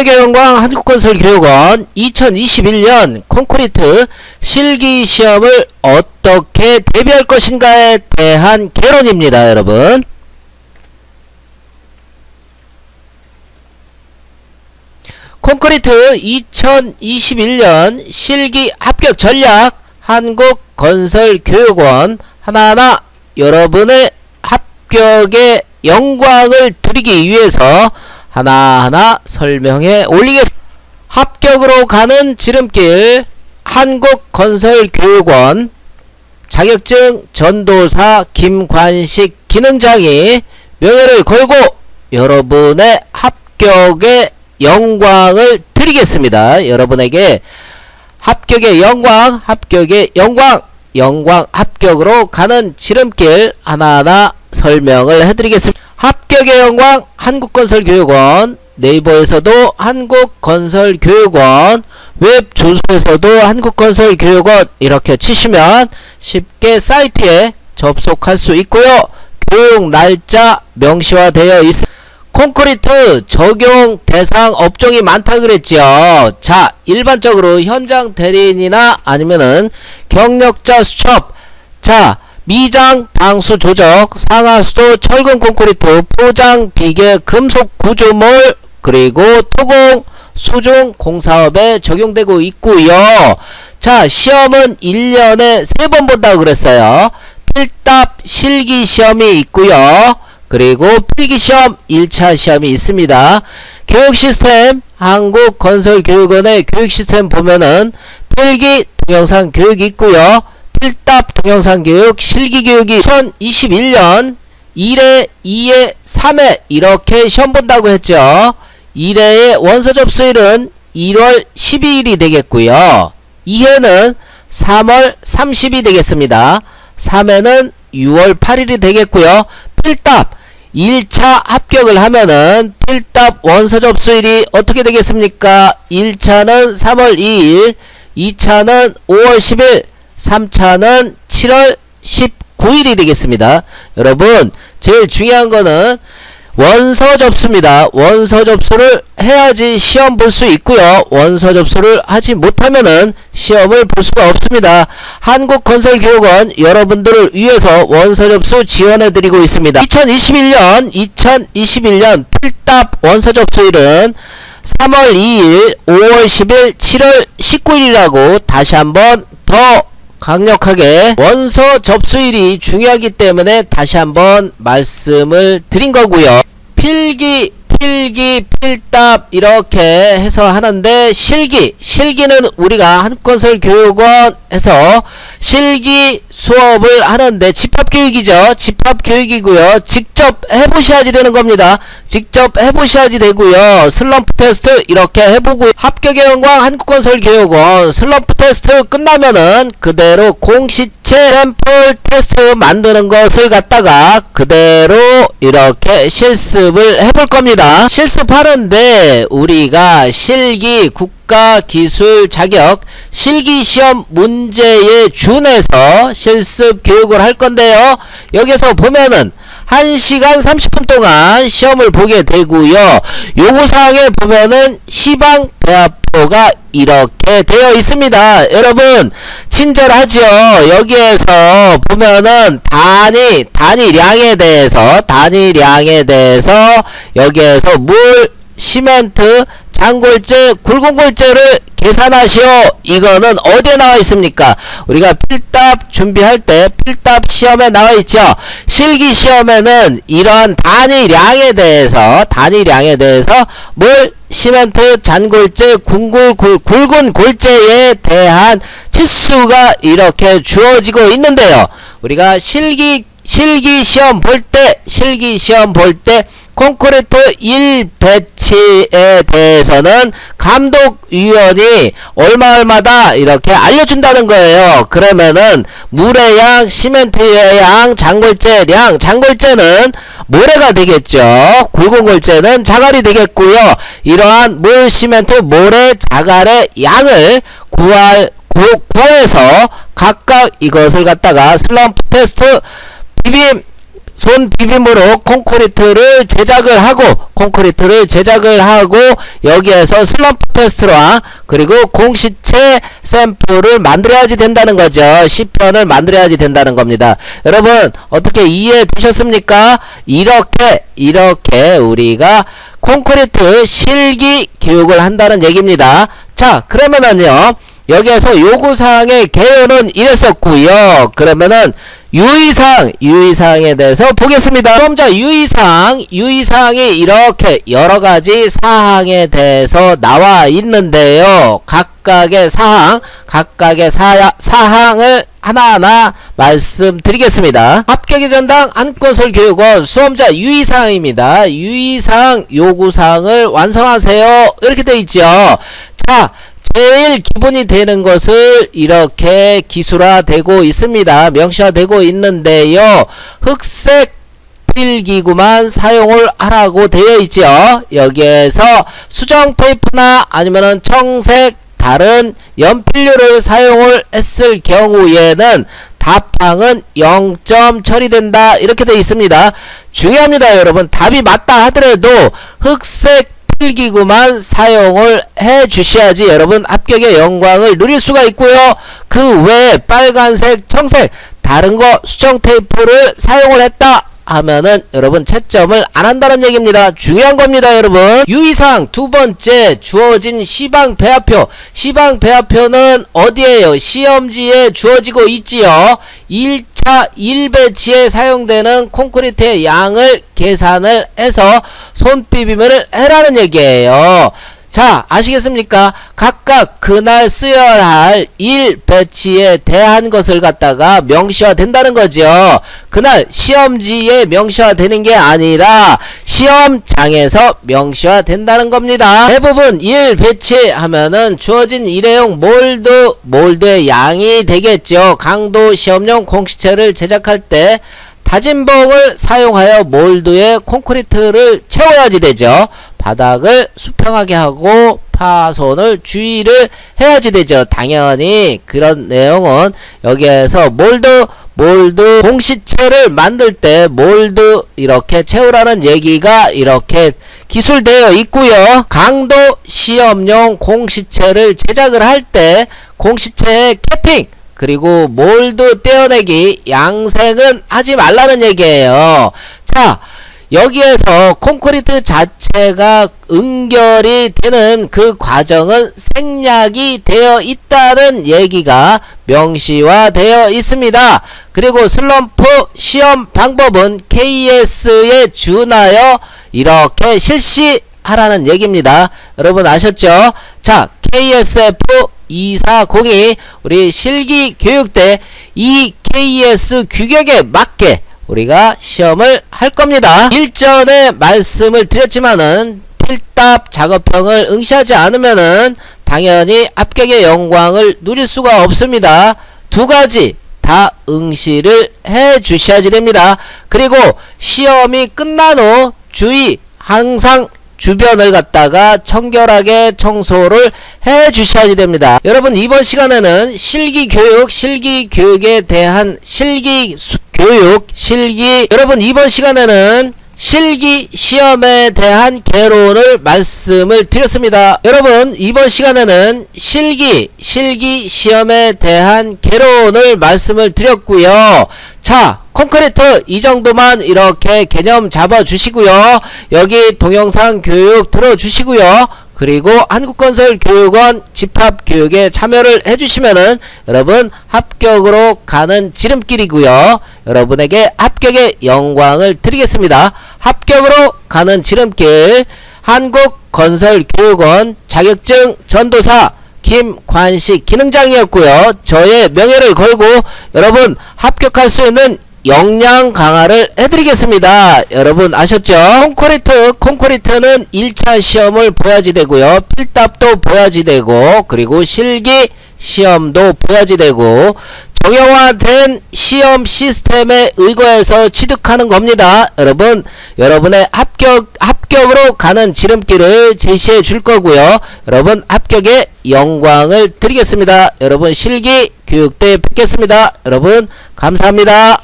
합격의 영광 한국건설교육원 2021년 콘크리트 실기시험을 어떻게 대비할 것인가에 대한 개론입니다. 여러분, 콘크리트 2021년 실기 합격 전략 한국건설교육원 하나하나 여러분의 합격의 영광을 드리기 위해서 하나하나 설명해 올리겠습니다. 합격으로 가는 지름길 한국건설교육원 자격증 전도사 김관식 기능장이 명예를 걸고 여러분의 합격의 영광을 드리겠습니다. 여러분에게 합격의 영광, 영광 합격으로 가는 지름길 하나하나 설명을 해드리겠습니다. 합격의 영광 한국건설교육원, 네이버에서도 한국건설교육원, 웹 주소에서도 한국건설교육원 이렇게 치시면 쉽게 사이트에 접속할 수 있고요. 교육 날짜 명시화되어 있습니다. 콘크리트 적용 대상 업종이 많다 그랬죠. 자, 일반적으로 현장 대리인이나 아니면은 경력자 수첩, 자, 미장 방수 조적, 상하수도 철근 콘크리트, 포장 비계 금속 구조물, 그리고 토공 수중 공사업에 적용되고 있고요. 자, 시험은 1년에 3번 본다고 그랬어요. 필답 실기 시험이 있고요. 그리고 필기시험 1차 시험이 있습니다. 교육시스템 한국건설교육원의 교육시스템 보면은 필기 동영상 교육이 있고요. 필답 동영상 교육 실기교육이 2021년 1회, 2회, 3회 이렇게 시험 본다고 했죠. 1회의 원서 접수일은 1월 12일이 되겠고요. 2회는 3월 30일이 되겠습니다. 3회는 6월 8일이 되겠고요. 필답 1차 합격을 하면은 필답 원서 접수일이 어떻게 되겠습니까? 1차는 3월 2일, 2차는 5월 10일, 3차는 7월 19일이 되겠습니다. 여러분, 제일 중요한 거는 원서 접수입니다. 원서 접수를 해야지 시험 볼 수 있고요. 원서 접수를 하지 못하면은 시험을 볼 수가 없습니다. 한국건설교육원 여러분들을 위해서 원서 접수 지원해 드리고 있습니다. 2021년 필답 원서 접수일은 3월 2일, 5월 10일, 7월 19일이라고 다시 한번 더 강력하게 원서 접수일이 중요하기 때문에 다시 한번 말씀을 드린 거고요. 필기, 필답 이렇게 해서 하는데 실기는 우리가 한국건설교육원에서 실기 수업을 하는데 집합교육이죠. 집합교육이고요. 직접 해보셔야지 되는 겁니다. 직접 해보셔야지 되고요. 슬럼프 테스트 이렇게 해보고 합격의 영광 한국건설교육원 슬럼프 테스트 끝나면은 그대로 공시체 샘플 테스트 만드는 것을 갖다가 그대로 이렇게 실습을 해볼 겁니다. 실습하는데 우리가 실기 국가기술 자격 실기시험 문제에 준해서 실습 교육을 할 건데요. 여기서 보면은 1시간 30분 동안 시험을 보게 되고요. 요구사항에 보면은 시방대합표가 이렇게 되어 있습니다. 여러분 친절하죠. 여기에서 보면은 단위량에 대해서 여기에서 물, 시멘트, 장골재, 굵은골재를 계산하시오. 이거는 어디에 나와 있습니까? 우리가 필답 준비할 때 필답 시험에 나와 있죠. 실기 시험에는 이러한 단위량에 대해서 물, 시멘트, 잔골재, 굵은 골재에 대한 치수가 이렇게 주어지고 있는데요. 우리가 실기 시험 볼 때 콘크리트 1배치에 대해서는 감독위원이 얼마다 이렇게 알려준다는 거예요. 그러면은 물의 양, 시멘트의 양, 장골재는 모래가 되겠죠. 굵은 골재는 자갈이 되겠고요. 이러한 물, 시멘트, 모래, 자갈의 양을 구해서 각각 이것을 갖다가 슬럼프 테스트, 비빔 손 비빔으로 콘크리트를 제작을 하고 여기에서 슬럼프 테스트와 그리고 공시체 샘플을 만들어야지 된다는 거죠. 시편을 만들어야지 된다는 겁니다. 여러분 어떻게 이해되셨습니까? 이렇게 우리가 콘크리트 실기 교육을 한다는 얘기입니다. 자, 그러면은요, 여기에서 요구사항의 개요는 이랬었고요. 그러면은 유의사항에 대해서 보겠습니다. 그럼 자, 유의사항이 이렇게 여러가지 사항에 대해서 나와 있는데요. 각각의 사항을 하나하나 말씀드리겠습니다. 합격의 전당 한국건설교육원 수험자 유의사항입니다. 유의사항 요구사항을 완성하세요. 이렇게 되어 있죠. 자, 제일 기본이 되는 것을 이렇게 기술화되고 있습니다. 명시화되고 있는데요. 흑색 필기구만 사용을 하라고 되어 있죠. 여기에서 수정 테이프나 아니면은 청색 다른 연필류를 사용을 했을 경우에는 답항은 0점 처리된다. 이렇게 되어 있습니다. 중요합니다, 여러분. 답이 맞다 하더라도 흑색 필기구만 사용을 해 주셔야지 여러분 합격의 영광을 누릴 수가 있고요. 그 외에 빨간색, 청색 다른 거 수정 테이프를 사용을 했다 하면은 여러분 채점을 안 한다는 얘기입니다. 중요한 겁니다, 여러분. 유의사항 두 번째, 주어진 시방 배합표. 시방 배합표는 어디에요? 시험지에 주어지고 있지요. 1차 1배치에 사용되는 콘크리트의 양을 계산을 해서 손비빔을 해라는 얘기예요. 자, 아시겠습니까? 각각 그날 쓰여야 할 1배치에 대한 것을 갖다가 명시화 된다는 거죠. 그날 시험지에 명시화 되는 게 아니라 시험장에서 명시화 된다는 겁니다. 대부분 1배치 하면은 주어진 일회용 몰드의 양이 되겠죠. 강도 시험용 공시체를 제작할 때 다진봉을 사용하여 몰드에 콘크리트를 채워야지 되죠. 바닥을 수평하게 하고 파손을 주의를 해야지 되죠. 당연히 그런 내용은 여기에서 몰드 공시체를 만들 때 몰드 이렇게 채우라는 얘기가 이렇게 기술되어 있고요. 강도 시험용 공시체를 제작을 할 때 공시체의 캐핑 그리고 몰드 떼어내기 양생은 하지 말라는 얘기예요. 자, 여기에서 콘크리트 자체가 응결이 되는 그 과정은 생략이 되어 있다는 얘기가 명시화되어 있습니다. 그리고 슬럼프 시험 방법은 KS에 준하여 이렇게 실시하라는 얘기입니다. 여러분 아셨죠? 자, KSF 2402 우리 실기 교육 때 이 KS 규격에 맞게 우리가 시험을 할 겁니다. 일전에 말씀을 드렸지만은 필답 작업형을 응시하지 않으면은 당연히 합격의 영광을 누릴 수가 없습니다. 두 가지 다 응시를 해 주셔야지 됩니다. 그리고 시험이 끝난 후 주의 항상 주변을 갖다가 청결하게 청소를 해 주셔야지 됩니다. 여러분 이번 시간에는 실기교육에 대한 여러분 이번 시간에는 실기 시험에 대한 개론을 말씀을 드렸습니다. 여러분 이번 시간에는 실기 시험에 대한 개론을 말씀을 드렸고요. 자, 콘크리트 이 정도만 이렇게 개념 잡아 주시고요. 여기 동영상 교육 들어 주시고요. 그리고 한국건설교육원 집합교육에 참여를 해주시면은 여러분 합격으로 가는 지름길이고요. 여러분에게 합격의 영광을 드리겠습니다. 합격으로 가는 지름길 한국건설교육원 자격증 전도사 김관식 기능장이었고요. 저의 명예를 걸고 여러분 합격할 수 있는 역량 강화를 해드리겠습니다. 여러분 아셨죠? 콘크리트는 1차 시험을 봐야지 되고요. 필답도 봐야지 되고 그리고 실기 시험도 봐야지 되고 정형화된 시험 시스템에 의거해서 취득하는 겁니다. 여러분, 여러분의 합격으로 가는 지름길을 제시해 줄 거고요. 여러분 합격의 영광을 드리겠습니다. 여러분 실기 교육 때 뵙겠습니다. 여러분 감사합니다.